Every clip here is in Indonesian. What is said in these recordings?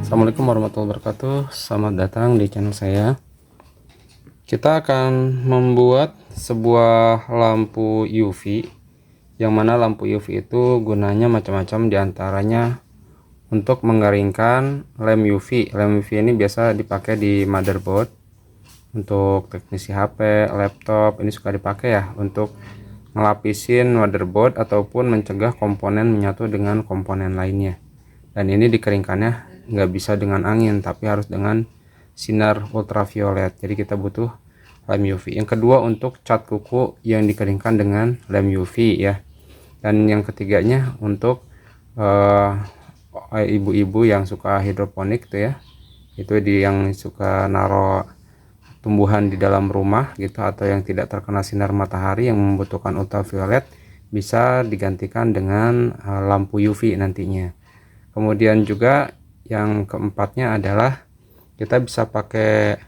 Assalamualaikum warahmatullahi wabarakatuh. Selamat datang di channel saya. Kita akan membuat sebuah lampu UV, yang mana lampu UV itu gunanya macam-macam, diantaranya untuk mengeringkan lem UV. Lem UV ini biasa dipakai di motherboard untuk teknisi HP, laptop. Ini suka dipakai ya untuk ngelapisin motherboard ataupun mencegah komponen menyatu dengan komponen lainnya. Dan ini dikeringkannya nggak bisa dengan angin, tapi harus dengan sinar ultraviolet. Jadi kita butuh lem UV. Yang kedua, untuk cat kuku yang dikeringkan dengan lem UV ya. Dan yang ketiganya untuk ibu-ibu yang suka hidroponik tuh ya, itu yang suka naro tumbuhan di dalam rumah gitu, atau yang tidak terkena sinar matahari yang membutuhkan ultraviolet, bisa digantikan dengan lampu UV nantinya. Kemudian juga yang keempatnya adalah kita bisa pakai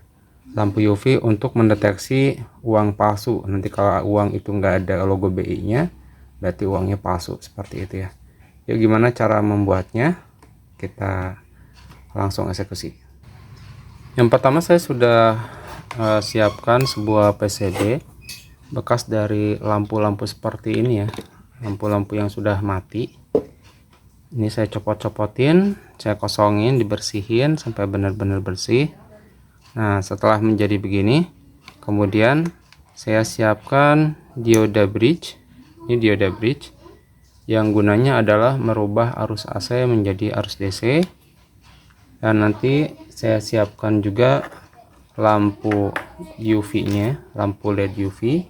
lampu UV untuk mendeteksi uang palsu. Nanti kalau uang itu nggak ada logo BI nya, berarti uangnya palsu, seperti itu ya. Yuk, gimana cara membuatnya? Kita langsung eksekusi. Yang pertama, saya sudah siapkan sebuah PCB bekas dari lampu-lampu seperti ini ya, lampu-lampu yang sudah mati. Ini saya copot-copotin, saya kosongin, dibersihin sampai benar-benar bersih. Nah, setelah menjadi begini, kemudian saya siapkan dioda bridge. Ini dioda bridge yang gunanya adalah merubah arus AC menjadi arus DC. Dan nanti saya siapkan juga lampu UV nya, lampu LED UV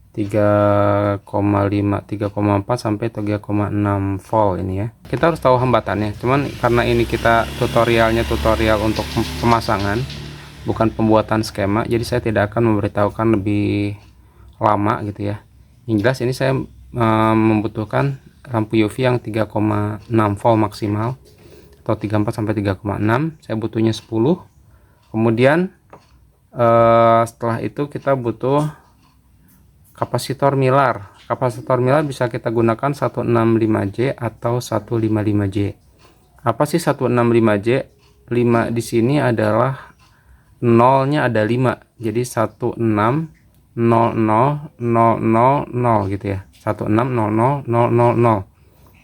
3,5, 3,4 sampai 3,6 volt ini ya. Kita harus tahu hambatannya. Cuman karena ini kita tutorial untuk pemasangan, bukan pembuatan skema, jadi saya tidak akan memberitahukan lebih lama gitu ya. Yang jelas ini saya membutuhkan lampu UV yang 3,6 volt maksimal atau 34 sampai 3,6. Saya butuhnya 10. Kemudian setelah itu kita butuh kapasitor Milar. Kapasitor Milar bisa kita gunakan 165J atau 155J. Apa sih 165J? 5 di sini adalah nolnya ada 5. Jadi 16000000 gitu ya. 16000000.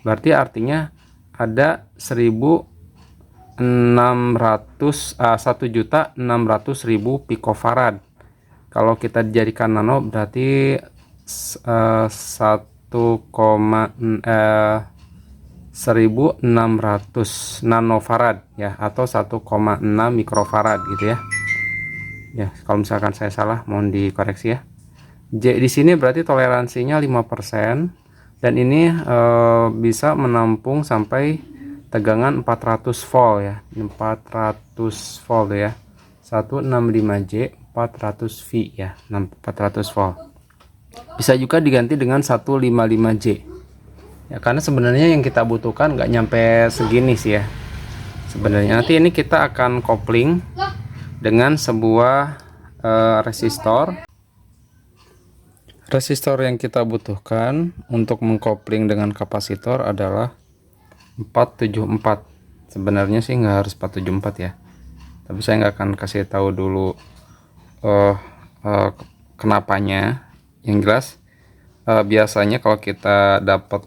Berarti artinya ada 1.600.000 picofarad. Kalau kita dijadikan nano berarti 1600 nanofarad ya, atau 1,6 mikrofarad gitu ya. Ya, kalau misalkan saya salah mohon dikoreksi ya. J di sini berarti toleransinya 5%, dan ini bisa menampung sampai tegangan 400 volt ya. 400 volt ya. 165J 400 V ya, 400 volt. Bisa juga diganti dengan 155J ya, karena sebenarnya yang kita butuhkan nggak nyampe segini sih ya sebenarnya. Nanti ini kita akan kopling dengan sebuah resistor. Resistor yang kita butuhkan untuk mengkopling dengan kapasitor adalah 474. Sebenarnya sih nggak harus 474 ya, tapi saya nggak akan kasih tahu dulu kenapanya. Yang jelas biasanya kalau kita dapat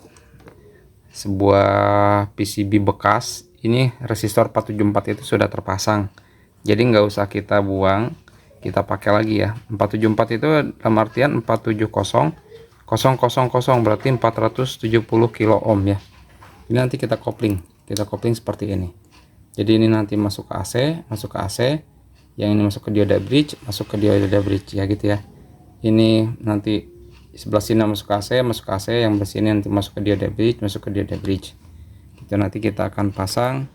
sebuah PCB bekas, ini resistor 474 itu sudah terpasang, jadi nggak usah kita buang, kita pakai lagi ya. 474 itu dalam artian 470,000 berarti 470 kilo ohm ya. Ini nanti kita kopling seperti ini. Jadi ini nanti masuk ke AC, yang ini masuk ke dioda bridge, masuk ke dioda bridge ya gitu ya. Ini nanti sebelah sini masuk ke AC, yang bersini nanti masuk ke dioda bridge, masuk ke dioda bridge. Itu nanti kita akan pasang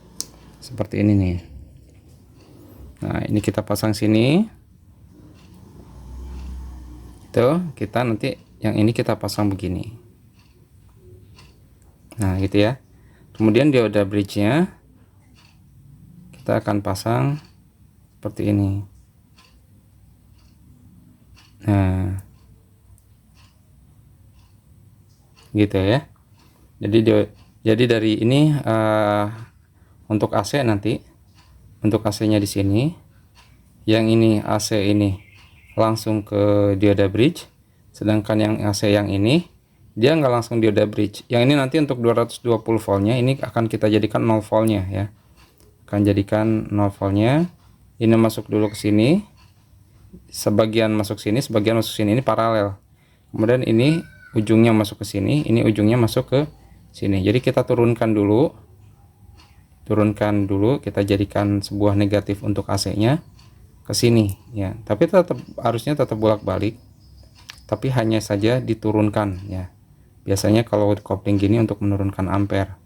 seperti ini nih. Nah, ini kita pasang sini. Itu kita nanti yang ini kita pasang begini. Nah, gitu ya. Kemudian dioda bridge-nya kita akan pasang seperti ini. Nah, gitu ya. Jadi dari ini Untuk AC nanti, untuk AC-nya di sini, yang ini AC ini langsung ke dioda bridge, sedangkan yang AC yang ini dia nggak langsung dioda bridge. Yang ini nanti untuk 220 voltnya ini akan kita jadikan 0 voltnya ya. Akan jadikan 0 voltnya. Ini masuk dulu ke sini. Sebagian masuk sini, sebagian masuk sini, ini paralel. Kemudian ini ujungnya masuk ke sini, ini ujungnya masuk ke sini. Jadi kita turunkan dulu, kita jadikan sebuah negatif untuk AC-nya ke sini ya. Tapi tetap harusnya tetap bolak-balik, tapi hanya saja diturunkan ya. Biasanya kalau kopling gini untuk menurunkan ampere,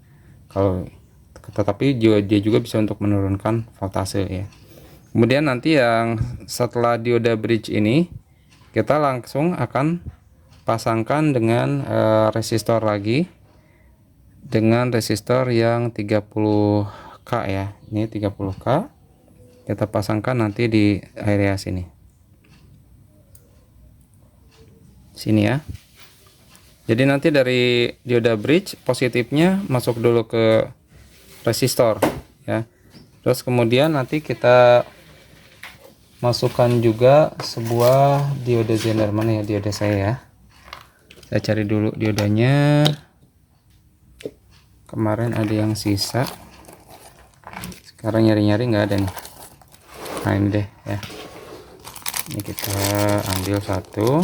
kalau tetapi dia juga bisa untuk menurunkan voltase ya. Kemudian nanti yang setelah dioda bridge ini kita langsung akan pasangkan dengan resistor lagi, dengan resistor yang 30K ya. Ini 30K kita pasangkan nanti di area sini ya. Jadi nanti dari dioda bridge positifnya masuk dulu ke resistor ya. Terus kemudian nanti kita masukkan juga sebuah dioda Zener. Mana ya dioda saya ya, saya cari dulu diodanya. Kemarin ada yang sisa, sekarang nyari-nyari nggak ada nih. Nah ini deh ya, ini kita ambil satu.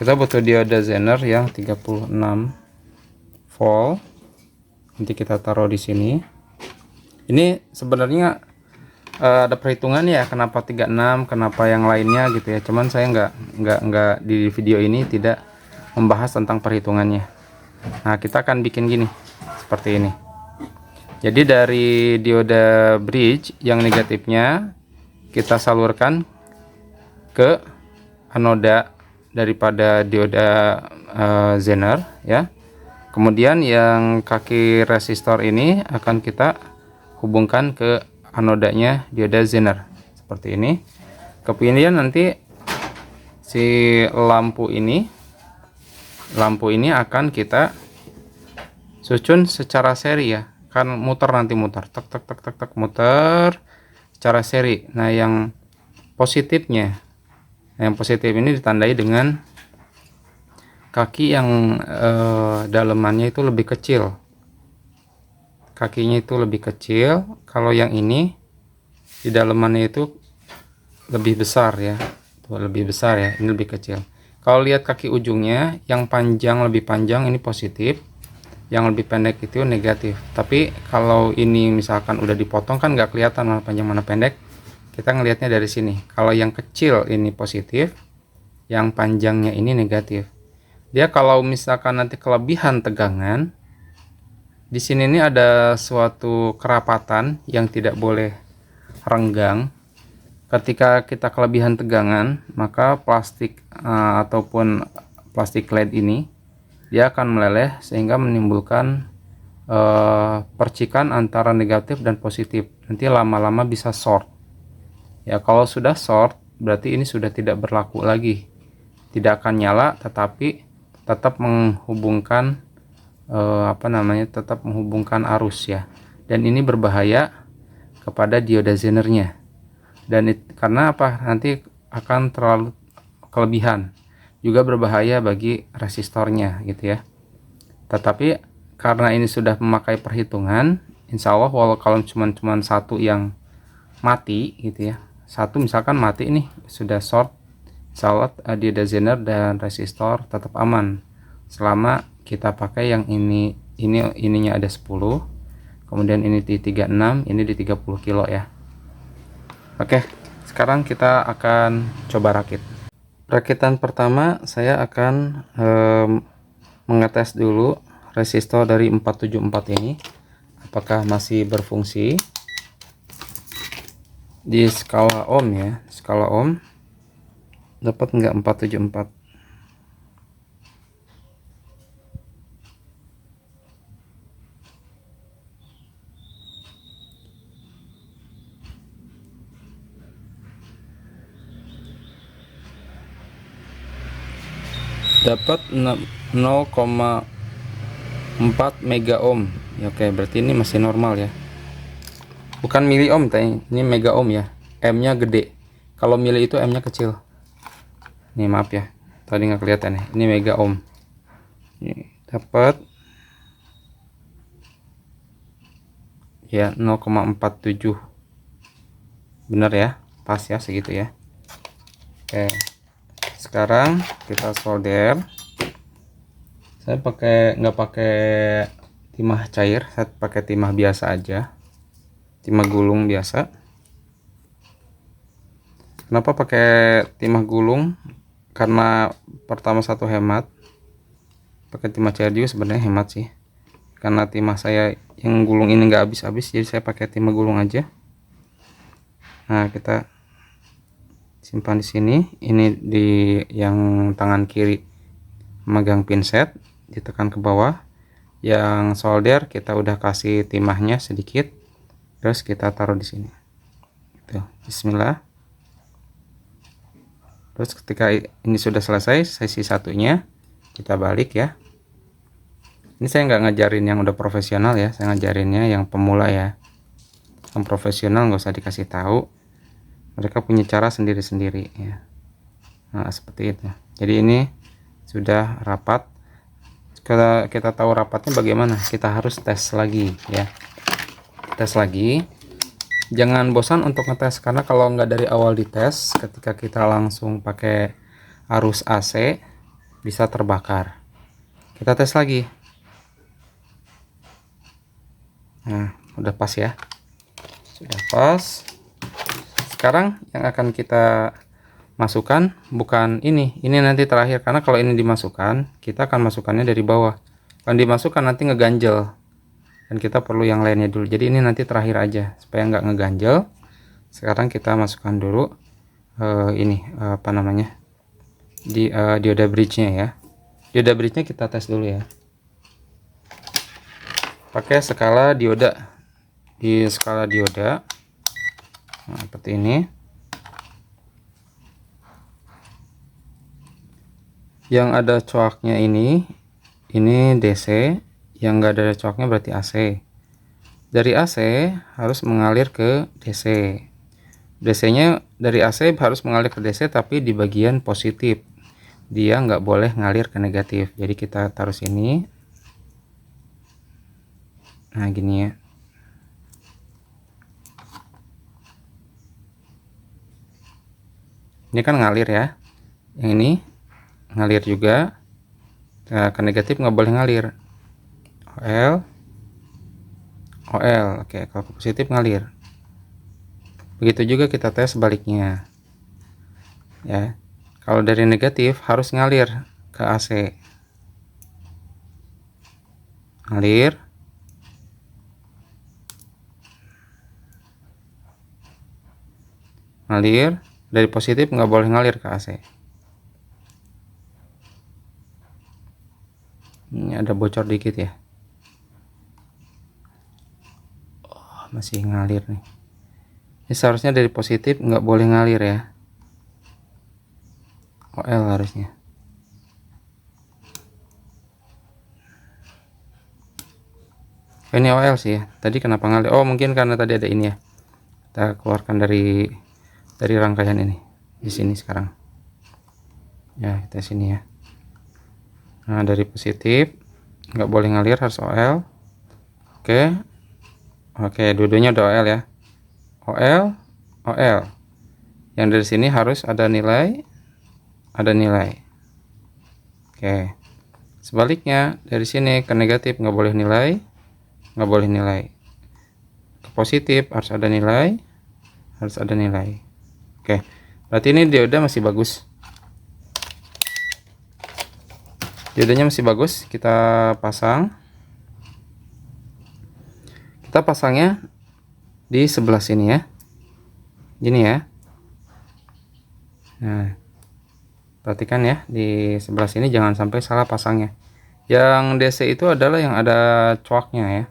Kita butuh dioda Zener yang 36 volt. Nanti kita taruh di sini. Ini sebenarnya ada perhitungan ya, kenapa 36, kenapa yang lainnya gitu ya. Cuman saya nggak di video ini tidak membahas tentang perhitungannya. Nah, kita akan bikin gini, seperti ini. Jadi dari dioda bridge yang negatifnya kita salurkan ke anoda daripada dioda Zener ya. Kemudian yang kaki resistor ini akan kita hubungkan ke anodanya dioda Zener seperti ini. Kemudian nanti si lampu ini akan kita susun secara seri ya, kan muter nanti muter tek tek tek tek tek muter secara seri. Nah yang positifnya, yang positif ini ditandai dengan kaki yang dalemannya itu lebih kecil, kakinya itu lebih kecil. Kalau yang ini di dalemannya itu lebih besar ya, tuh lebih besar ya, ini lebih kecil. Kalau lihat kaki ujungnya yang panjang, lebih panjang ini positif, yang lebih pendek itu negatif. Tapi kalau ini misalkan udah dipotong kan nggak kelihatan mana panjang mana pendek, kita ngelihatnya dari sini. Kalau yang kecil ini positif, yang panjangnya ini negatif. Dia kalau misalkan nanti kelebihan tegangan, di sini ini ada suatu kerapatan yang tidak boleh renggang. Ketika kita kelebihan tegangan, maka plastik ataupun plastik LED ini dia akan meleleh sehingga menimbulkan percikan antara negatif dan positif. Nanti lama-lama bisa short. Ya, kalau sudah short berarti ini sudah tidak berlaku lagi. Tidak akan nyala, tetapi tetap menghubungkan tetap menghubungkan arus ya. Dan ini berbahaya kepada dioda Zenernya. Dan karena apa? Nanti akan terlalu kelebihan. Juga berbahaya bagi resistornya gitu ya. Tetapi karena ini sudah memakai perhitungan, insya Allah walau kalau cuman satu yang mati gitu ya, satu misalkan mati ini sudah short, insya Allah dioda Zener dan resistor tetap aman selama kita pakai yang ininya ada 10, kemudian ini di 36, ini di 30 kilo ya. Oke, sekarang kita akan coba rakit. Rakitan pertama saya akan mengetes dulu resistor dari 474 ini apakah masih berfungsi di skala ohm ya. Skala ohm dapat enggak 474? Dapat 0,0 4 mega ohm ya. Oke, berarti ini masih normal ya, bukan mili ohm tadi, ini mega ohm ya. M nya gede, kalau mili itu M nya kecil. Ini maaf ya, tadi nggak kelihatan ya, ini mega ohm. Ini dapat ya 0,47, bener ya, pas ya segitu ya. Oke, sekarang kita solder. Saya nggak pakai timah cair, saya pakai timah biasa aja, timah gulung biasa. Kenapa pakai timah gulung? Karena pertama satu hemat, pakai timah cair juga sebenarnya hemat sih, karena timah saya yang gulung ini nggak habis-habis, jadi saya pakai timah gulung aja. Nah, kita simpan di sini. Ini di yang tangan kiri megang pinset, ditekan ke bawah. Yang solder kita udah kasih timahnya sedikit, terus kita taruh di sini. Tuh, bismillah. Terus ketika ini sudah selesai sesi satunya, kita balik ya. Ini saya nggak ngajarin yang udah profesional ya, saya ngajarinnya yang pemula ya. Yang profesional nggak usah dikasih tahu, mereka punya cara sendiri-sendiri ya. Nah, seperti itu. Jadi ini sudah rapat. Kalau kita tahu rapatnya bagaimana, kita harus tes lagi ya. Tes lagi. Jangan bosan untuk ngetes, karena kalau nggak dari awal dites, ketika kita langsung pakai arus AC bisa terbakar. Kita tes lagi. Nah, udah pas ya, sudah pas. Sekarang yang akan kita masukkan bukan ini nanti terakhir, karena kalau ini dimasukkan kita akan masukkannya dari bawah. Kalau dimasukkan nanti ngeganjel, dan kita perlu yang lainnya dulu. Jadi ini nanti terakhir aja supaya nggak ngeganjel. Sekarang kita masukkan dulu ini apa namanya, di dioda bridge-nya ya. Dioda bridge-nya kita tes dulu ya, pakai skala dioda. Di skala dioda, nah, seperti ini. Yang ada coaknya ini DC, yang enggak ada coaknya berarti AC. Dari AC harus mengalir ke DC. DC-nya dari AC harus mengalir ke DC, tapi di bagian positif. Dia nggak boleh ngalir ke negatif. Jadi kita taruh sini. Nah, gini ya. Ini kan ngalir ya. Yang ini ngalir juga. Nah, ke negatif nggak boleh ngalir. OL. Oke, kalau ke positif ngalir. Begitu juga kita tes sebaliknya. Ya. Kalau dari negatif harus ngalir ke AC. Ngalir. Ngalir. Dari positif nggak boleh ngalir ke AC. Ini ada bocor dikit ya. Oh, masih ngalir nih. Ini seharusnya dari positif nggak boleh ngalir ya. OL harusnya. Ini OL sih ya. Tadi kenapa ngalir? Oh, mungkin karena tadi ada ini ya. Kita keluarkan dari rangkaian ini. Di sini sekarang. Ya, kita sini ya. Nah, dari positif nggak boleh ngalir, harus OL. Oke, dua-duanya udah OL ya. OL. Yang dari sini harus ada nilai. Oke. Sebaliknya dari sini ke negatif nggak boleh nilai. Ke positif harus ada nilai. Oke. Berarti ini dioda masih bagus. Diodanya masih bagus. Kita pasang. Kita pasangnya di sebelah sini ya. Gini ya. Nah, perhatikan ya, di sebelah sini jangan sampai salah pasangnya. Yang DC itu adalah yang ada coaknya ya.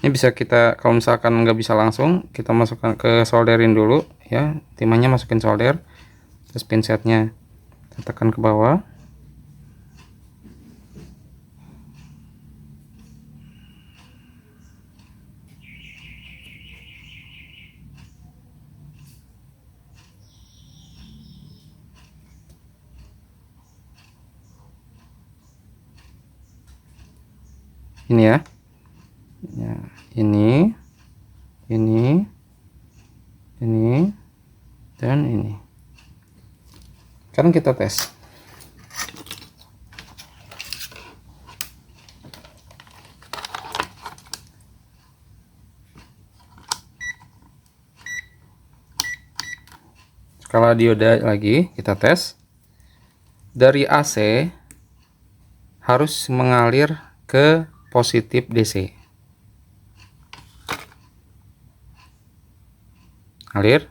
Ini bisa kita, kalau misalkan nggak bisa langsung, kita masukkan ke solderin dulu ya. Timahnya masukin solder, terus pinsetnya kita tekan ke bawah. ini ya. Ya, ini dan ini. Sekarang kita tes. Skala dioda lagi kita tes. Dari AC harus mengalir ke positif DC. Ngalir.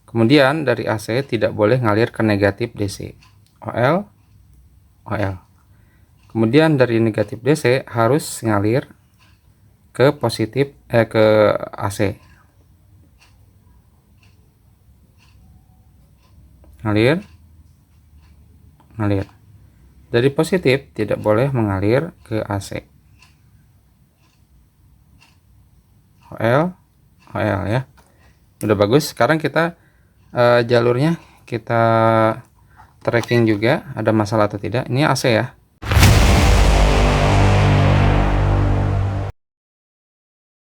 Kemudian dari AC tidak boleh ngalir ke negatif DC. OL. Kemudian dari negatif DC harus ngalir ke positif ke AC. Ngalir. Dari positif tidak boleh mengalir ke AC. OL ya. Udah bagus. Sekarang kita jalurnya kita tracking juga ada masalah atau tidak. Ini AC ya.